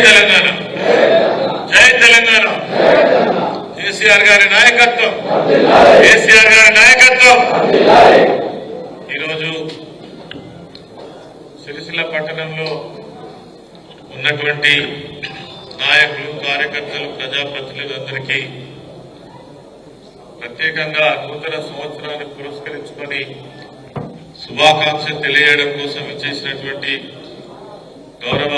తెలంగాణ, జై తెలంగాణ. కేసీఆర్ గారి నాయకత్వం, కేసీఆర్ గారి నాయకత్వం. ఈరోజు సిరిసిల్ల పట్టణంలో ఉన్నటువంటి నాయకులు, కార్యకర్తలు, ప్రజాప్రతినిధులందరికీ ప్రత్యేకంగా నూతన సంవత్సరాన్ని పురస్కరించుకొని శుభాకాంక్షలు తెలియజేయడం కోసం ఇచ్చేసినటువంటి గౌరవ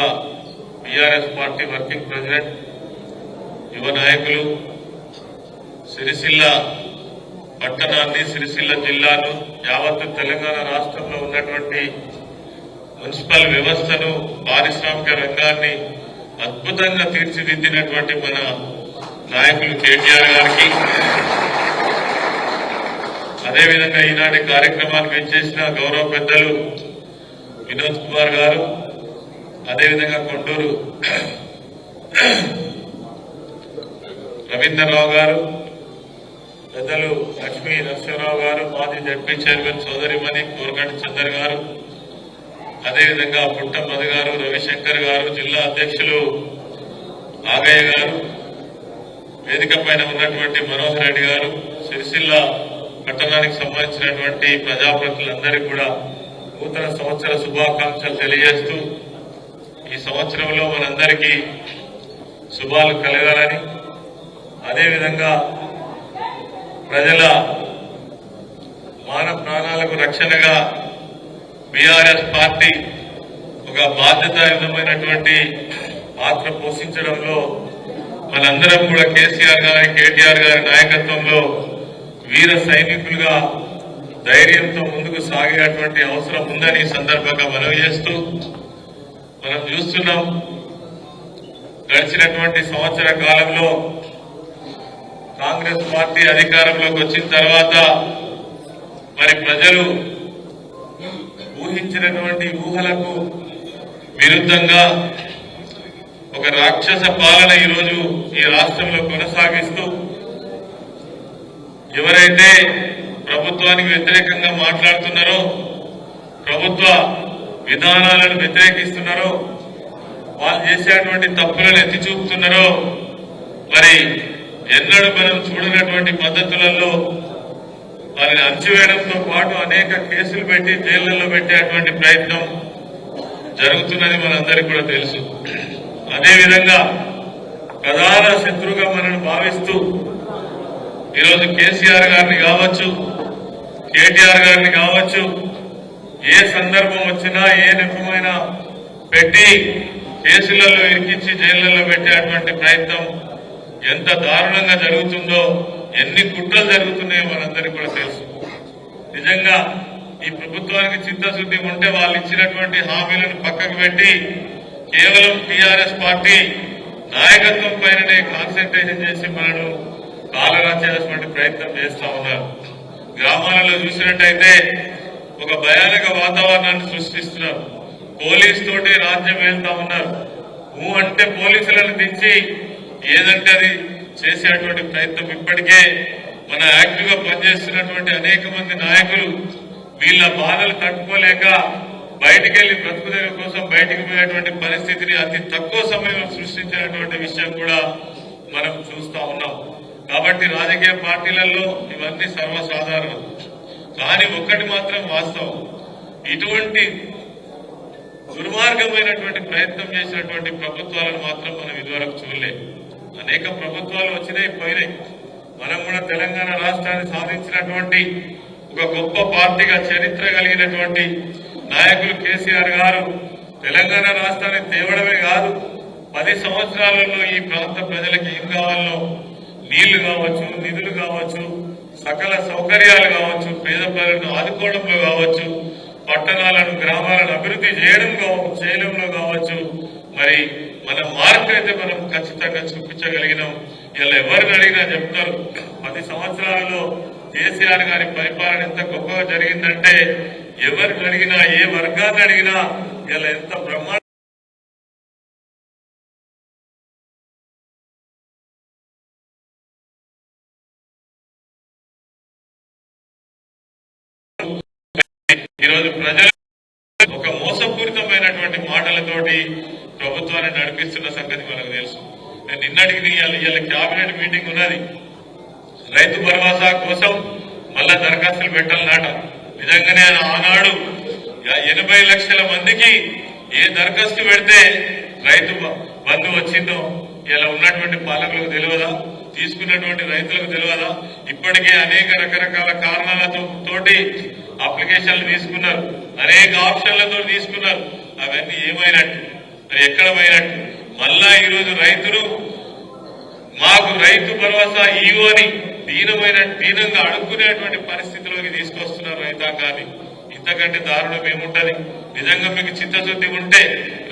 బీఆర్ఎస్ పార్టీ వర్కింగ్ ప్రెసిడెంట్, యువ నాయకులు, సిరిసిల్ల పట్టణాన్ని, సిరిసిల్ల జిల్లాను, యావత్ తెలంగాణ రాష్ట్రంలో ఉన్నటువంటి మున్సిపల్ వ్యవస్థను, పారిశ్రామిక రంగాన్ని అద్భుతంగా తీర్చిదిద్దినటువంటి మన నాయకులు కేటీఆర్ గారికి, అదేవిధంగా ఈనాటి కార్యక్రమానికి ఇచ్చేసిన గౌరవ పెద్దలు వినోద్ కుమార్ గారు, అదేవిధంగా కొండూరు రవీంద్రరావు గారు, పెద్దలు లక్ష్మీ నరసింహరావు గారు, మాజీ జడ్పీ చైర్మన్ సోదరిమణి కోరగంటి చందర్ గారు, అదేవిధంగా పుట్ట మధు గారు, రవిశంకర్ గారు, జిల్లా అధ్యక్షులు ఆగయ్య గారు, వేదిక పైన ఉన్నటువంటి మనోహర్ రెడ్డి గారు, సిరిసిల్ల పట్టణానికి సంబంధించినటువంటి ప్రజాప్రతినిధులందరికీ కూడా నూతన సంవత్సర శుభాకాంక్షలు తెలియజేస్తూ ఈ సంవత్సరంలో మనందరికీ శుభాలు కలగాలని, అదేవిధంగా ప్రజల మాన ప్రాణాలకు రక్షణగా బీఆర్ఎస్ పార్టీ ఒక బాధ్యతాయుతమైనటువంటి పాత్ర పోషించడంలో మనందరం కూడా కేసీఆర్ గారి, కేటీఆర్ గారి నాయకత్వంలో వీర సైనికులుగా ధైర్యంతో ముందుకు సాగేటువంటి అవసరం ఉందని సందర్భంగా మనవి చేస్తూ, మనం చూస్తున్నాం గడిచినటువంటి సంవత్సర కాలంలో కాంగ్రెస్ పార్టీ అధికారంలోకి వచ్చిన తర్వాత మరి ప్రజలు ఊహించినటువంటి ఊహలకు విరుద్ధంగా ఒక రాక్షస పాలన ఈరోజు ఈ రాష్ట్రంలో కొనసాగిస్తూ, ఎవరైతే ప్రభుత్వానికి వ్యతిరేకంగా మాట్లాడుతున్నారో, ప్రభుత్వ విధానాలను వ్యతిరేకిస్తున్నారో, వాళ్ళు చేసేటువంటి తప్పులను ఎత్తి చూపుతున్నారో, మరి ఎన్నడూ మనం చూడనటువంటి పద్ధతులలో వారిని అణచివేయడంతో పాటు అనేక కేసులు పెట్టి జైళ్లలో పెట్టేటువంటి ప్రయత్నం జరుగుతున్నది మనందరికీ కూడా తెలుసు. అదేవిధంగా ప్రధాన శత్రువుగా మనల్ని భావిస్తూ ఈరోజు కేసీఆర్ గారిని కావచ్చు, కేటీఆర్ గారిని కావచ్చు, ఏ సందర్భం వచ్చినా ఏ నెపమైనా పెట్టి కేసులలో ఇరికించి జైళ్లలో పెట్టేటువంటి ప్రయత్నం ఎంత దారుణంగా జరుగుతుందో, ఎన్ని కుట్రలు జరుగుతున్నాయో మనందరికీ కూడా తెలుసు. నిజంగా ఈ ప్రభుత్వానికి చిత్తశుద్ధి ఉంటే వాళ్ళు ఇచ్చినటువంటి హామీలను పక్కకు పెట్టి కేవలం టీఆర్ఎస్ పార్టీ నాయకత్వం పైననే కాన్సన్ట్రేషన్ చేసి మనను కాలరాచేటువంటి ప్రయత్నం చేస్తా ఉన్నారు. గ్రామాలలో చూసినట్టయితే ఒక భయానక వాతావరణాన్ని సృష్టిస్తున్నారు. పోలీసు తోటి రాజ్యం వెళ్తా ఉన్నారు. అంటే పోలీసులను దించి ఏదంటే అది చేసేటువంటి ప్రయత్నం ఇప్పటికే మన యాక్టివ్ గా పనిచేస్తున్నటువంటి అనేక మంది నాయకులు వీళ్ళ బాధలు తట్టుకోలేక బయటికెళ్లి బ్రతుకుదెరువు కోసం బయటికి పోయేటువంటి పరిస్థితిని అతి తక్కువ సమయంలో సృష్టించినటువంటి విషయం కూడా మనం చూస్తా ఉన్నాం. కాబట్టి రాజకీయ పార్టీలలో ఇవన్నీ సర్వసాధారణం. కానీ ఒక్కటి మాత్రం వాస్తవం, ఇటువంటి దుర్మార్గమైనటువంటి ప్రయత్నం చేసినటువంటి ప్రభుత్వాలను మాత్రం మనం ఇదివరకు చూడలేదు. అనేక ప్రభుత్వాలు వచ్చినాయి, పోయినాయి. మనం కూడా తెలంగాణ రాష్ట్రాన్ని సాధించినటువంటి ఒక గొప్ప పార్టీగా చరిత్ర కలిగినటువంటి నాయకులు కేసీఆర్ గారు తెలంగాణ రాష్ట్రాన్ని తేవడమే కాదు, 10 సంవత్సరాలలో ఈ ప్రాంత ప్రజలకు ఏం కావాలో నీళ్లు కావచ్చు, నిధులు కావచ్చు, సకల సౌకర్యాలు కావచ్చు, పేద ప్రజలను ఆదుకోవడంలో కావచ్చు, పట్టణాలను, గ్రామాలను అభివృద్ధి చేయడంలో కావచ్చు, మరి మన మార్పు అయితే మనం ఖచ్చితంగా చూపించగలిగినాం. ఇలా ఎవరిని అడిగినా చెప్తారు, 10 సంవత్సరాలలో కేసీఆర్ గారి పరిపాలన ఎంత గొప్పగా జరిగిందంటే ఎవరిని అడిగినా, ఏ వర్గాన్ని అడిగినా ఇలా ఎంత బ్రహ్మాండ ఈరోజు ప్రజలు ఒక మోసపూరితమైనటువంటి మాటలతోటి ప్రభుత్వాన్ని నడిపి కల్పిస్తున్న సంగతి మనకు తెలుసు. నిన్నటికి ఇవాళ క్యాబినెట్ మీటింగ్ ఉన్నది. రైతు భరోసా కోసం మళ్ళా దరఖాస్తులు పెట్టాలన్నట. నిజంగానే ఆనాడు 80 లక్షల మందికి ఏ దరఖాస్తు పెడితే రైతు బంధు వచ్చిందో ఇలా ఉన్నటువంటి పాలకులకు తెలియదా? తీసుకున్నటువంటి రైతులకు తెలియదా? ఇప్పటికే అనేక రకరకాల కారణాలతో అప్లికేషన్లు తీసుకున్నారు, అనేక ఆప్షన్లతో తీసుకున్నారు. అవన్నీ ఏమైనట్టు, మరి ఎక్కడ పోయినట్టు? మళ్ళా ఈరోజు రైతులు మాకు రైతు భరోసా అని దీనంగా అడుక్కునేటువంటి పరిస్థితిలోకి తీసుకొస్తున్నారు రైతాంగాన్ని. ఇంతకంటే దారుణం ఏముంటది? నిజంగా మీకు చిత్తశుద్ధి ఉంటే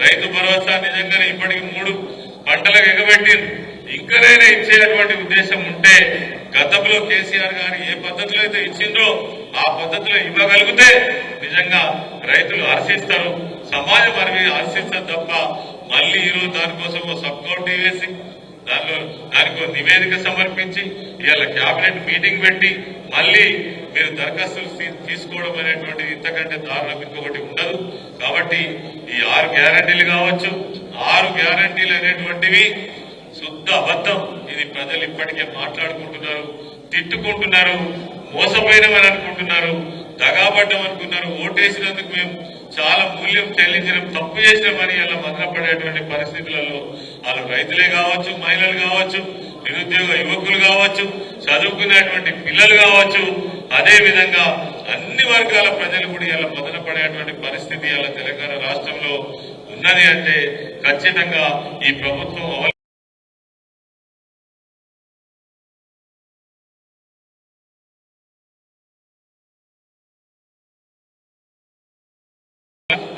రైతు భరోసా నిజంగానే ఇప్పటికి 3 పంటలకు ఎగబెట్టింది. ఇంకనైనా ఇచ్చేటువంటి ఉద్దేశం ఉంటే గతంలో కేసీఆర్ గారు ఏ పద్ధతిలో అయితే ఇచ్చిండ్రో ఆ పద్ధతిలో ఇవ్వగలిగితే నిజంగా రైతులు హర్షిస్తారు, సమాజం హర్షిస్తారు తప్ప మళ్ళీ ఈరోజు దానికోసం సబ్ కమిటీ వేసి దానికి నివేదిక సమర్పించి ఇవాళ క్యాబినెట్ మీటింగ్ పెట్టి మళ్ళీ మీరు దరఖాస్తులు తీసుకోవడం అనేటువంటిది ఇంతకంటే దారుణం ఇంకొకటి ఉండదు. కాబట్టి ఈ 6 గ్యారంటీలు కావచ్చు, 6 గ్యారంటీలు అనేటువంటివి శుద్ధ అబద్ధం. ఇది ప్రజలు ఇప్పటికే మాట్లాడుకుంటున్నారు, తిట్టుకుంటున్నారు, మోసపోయినమని అనుకుంటున్నారు, దగాబడ్డం అనుకున్నారు. ఓటేసినందుకు మేము చాలా మూల్యం చెల్లించడం, తప్పు చేసినామని అలా మదనపడేటువంటి పరిస్థితులలో వాళ్ళు రైతులే కావచ్చు, మహిళలు కావచ్చు, నిరుద్యోగ యువకులు కావచ్చు, చదువుకునేటువంటి పిల్లలు కావచ్చు, అదే విధంగా అన్ని వర్గాల ప్రజలు కూడా ఇలా మదనపడేటువంటి పరిస్థితి ఇలా తెలంగాణ రాష్ట్రంలో ఉన్నది. అంటే ఖచ్చితంగా ఈ ప్రభుత్వం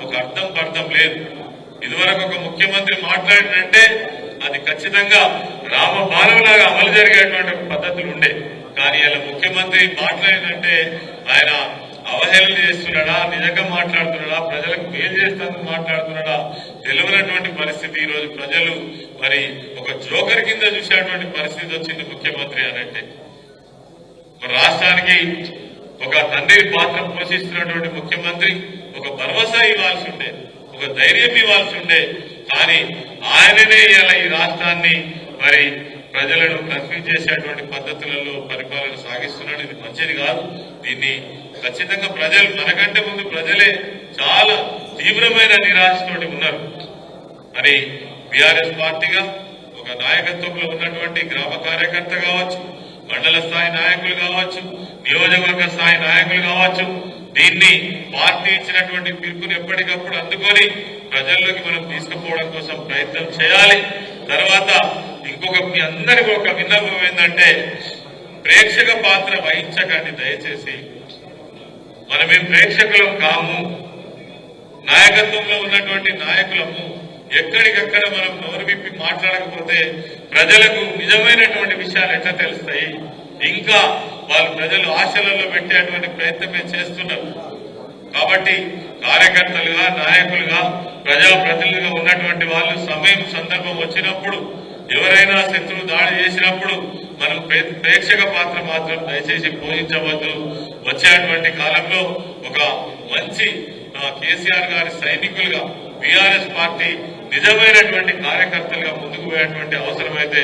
ఒక అర్థం లేదు. ఇదివరకు ఒక ముఖ్యమంత్రి మాట్లాడినంటే అది ఖచ్చితంగా రామబాణంలాగా అమలు జరిగేటువంటి పద్ధతులు ఉండే. కానీ ఇలా ముఖ్యమంత్రి మాట్లాడినంటే ఆయన అవహేళన చేస్తున్నాడా, నిజంగా మాట్లాడుతున్నాడా, ప్రజలకు మేలు చేస్తానికి మాట్లాడుతున్నాడా తెలియనటువంటి పరిస్థితి. ఈ రోజు ప్రజలు మరి ఒక జోకర్ కింద చూసేటువంటి పరిస్థితి వచ్చింది ముఖ్యమంత్రి అనంటే. రాష్ట్రానికి ఒక తండ్రి పాత్ర పోషిస్తున్నటువంటి ముఖ్యమంత్రి ఒక భరోసా ఇవ్వాల్సి ఉండే, ఒక ధైర్యం ఇవ్వాల్సి ఉండే. కానీ ఆయననే ఇలా ఈ రాష్ట్రాన్ని మరి ప్రజలను కన్ఫ్యూజ్ చేసేటువంటి పద్ధతులలో పరిపాలన సాగిస్తున్నాడు. ఇది మంచిది కాదు. దీన్ని ఖచ్చితంగా ప్రజలు మనకంటే ముందు ప్రజలే చాలా తీవ్రమైన నిరాశతోటి ఉన్నారు. మరి బీఆర్ఎస్ పార్టీగా ఒక నాయకత్వంలో ఉన్నటువంటి గ్రామ కార్యకర్త కావచ్చు, మండల స్థాయి నాయకులు కావచ్చు, నియోజకవర్గ స్థాయి నాయకులు కావచ్చు, దీన్ని పార్టీ ఇచ్చినటువంటి పిలుపుని ఎప్పటికప్పుడు అందుకొని ప్రజల్లోకి మనం తీసుకుపోవడం కోసం ప్రయత్నం చేయాలి. తర్వాత ఇంకొక మీ అందరికీ ఒక విన్నపం ఏంటంటే ప్రేక్షక పాత్ర వహించకండి దయచేసి. మనమేం ప్రేక్షకులం కాము, నాయకత్వంలో ఉన్నటువంటి నాయకులము. ఎక్కడికక్కడ మనం నోరు విప్పి మాట్లాడకపోతే ప్రజలకు నిజమైనటువంటి విషయాలు ఎట్లా తెలుస్తాయి? ఇంకా వాళ్ళు ప్రజలు ఆశలలో పెట్టేటువంటి ప్రయత్నమే చేస్తున్నారు. కాబట్టి కార్యకర్తలుగా, నాయకులుగా, ప్రజాప్రతినిధులుగా ఉన్నటువంటి వాళ్ళు సమయం సందర్భం వచ్చినప్పుడు ఎవరైనా శత్రువు దాడి చేసినప్పుడు మనం ప్రేక్షక పాత్ర మాత్రం దయచేసి పోషించవద్దు. వచ్చేటువంటి కాలంలో ఒక మంచి కేసీఆర్ గారి సైనికులుగా బీఆర్ఎస్ పార్టీ నిజమైనటువంటి కార్యకర్తలుగా ముందుకు పోయేటువంటి అవసరమైతే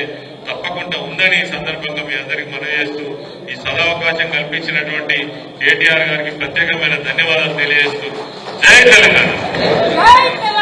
తప్పకుండా ఉందని ఈ సందర్భంగా మీ అందరికీ మనవి చేస్తూ ఈ సదవకాశం కల్పించినటువంటి కేటీఆర్ గారికి ప్రత్యేకమైన ధన్యవాదాలు తెలియజేస్తూ జై తెలంగాణ.